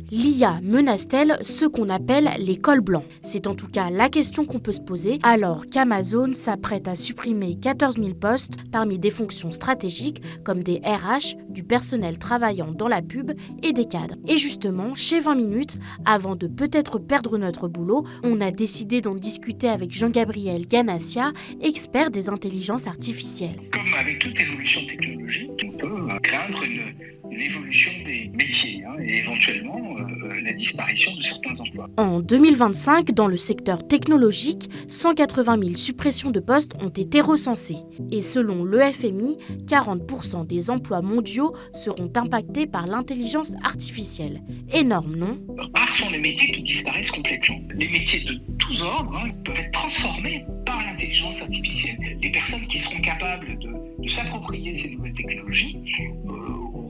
L'IA menace-t-elle ceux qu'on appelle les cols blancs? C'est en tout cas la question qu'on peut se poser alors qu'Amazon s'apprête à supprimer 14 000 postes parmi des fonctions stratégiques comme des RH, du personnel travaillant dans la pub et des cadres. Et justement, chez 20 minutes, avant de peut-être perdre notre boulot, on a décidé d'en discuter avec Jean-Gabriel Ganassia, expert des intelligences artificielles. Comme avec toute évolution technologique, on peut craindre une évolution des métiers et éventuellement la disparition de certains emplois. En 2025, dans le secteur technologique, 180 000 suppressions de postes ont été recensées. Et selon le FMI, 40% des emplois mondiaux seront impactés par l'intelligence artificielle. Énorme, non? Rares sont les métiers qui disparaissent complètement. Les métiers de tous ordres peuvent être transformés par l'intelligence artificielle. Les personnes qui seront capables de s'approprier ces nouvelles technologies auront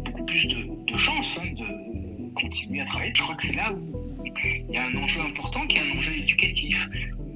beaucoup plus de chances de continuer à travailler. Je crois que c'est là où il y a un enjeu important qui est un enjeu éducatif.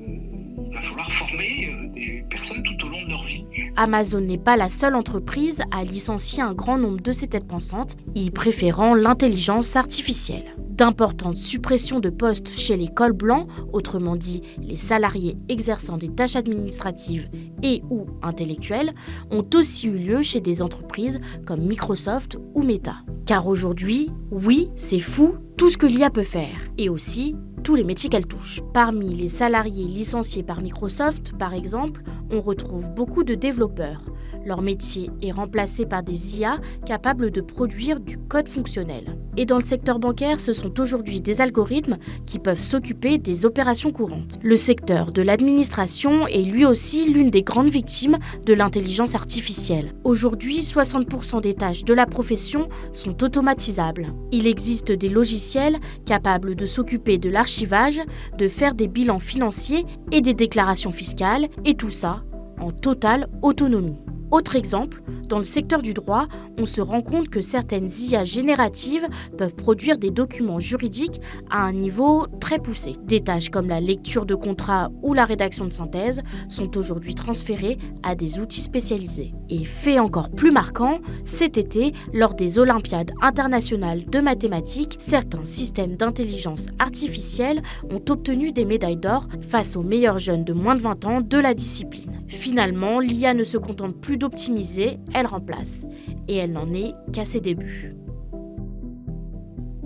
Il va falloir former des personnes tout au long de leur vie. Amazon n'est pas la seule entreprise à licencier un grand nombre de ses têtes pensantes, y préférant l'intelligence artificielle. D'importantes suppressions de postes chez les cols blancs, autrement dit les salariés exerçant des tâches administratives et ou intellectuelles, ont aussi eu lieu chez des entreprises comme Microsoft ou Meta. Car aujourd'hui, oui, c'est fou tout ce que l'IA peut faire, et aussi tous les métiers qu'elle touche. Parmi les salariés licenciés par Microsoft, par exemple, on retrouve beaucoup de développeurs. Leur métier est remplacé par des IA capables de produire du code fonctionnel. Et dans le secteur bancaire, ce sont aujourd'hui des algorithmes qui peuvent s'occuper des opérations courantes. Le secteur de l'administration est lui aussi l'une des grandes victimes de l'intelligence artificielle. Aujourd'hui, 60% des tâches de la profession sont automatisables. Il existe des logiciels capables de s'occuper de l'archivage, de faire des bilans financiers et des déclarations fiscales, et tout ça en totale autonomie. Autre exemple, dans le secteur du droit, on se rend compte que certaines IA génératives peuvent produire des documents juridiques à un niveau très poussé. Des tâches comme la lecture de contrats ou la rédaction de synthèse sont aujourd'hui transférées à des outils spécialisés. Et fait encore plus marquant, cet été, lors des Olympiades internationales de mathématiques, certains systèmes d'intelligence artificielle ont obtenu des médailles d'or face aux meilleurs jeunes de moins de 20 ans de la discipline. Finalement, l'IA ne se contente plus d'optimiser, elle remplace. Et elle n'en est qu'à ses débuts.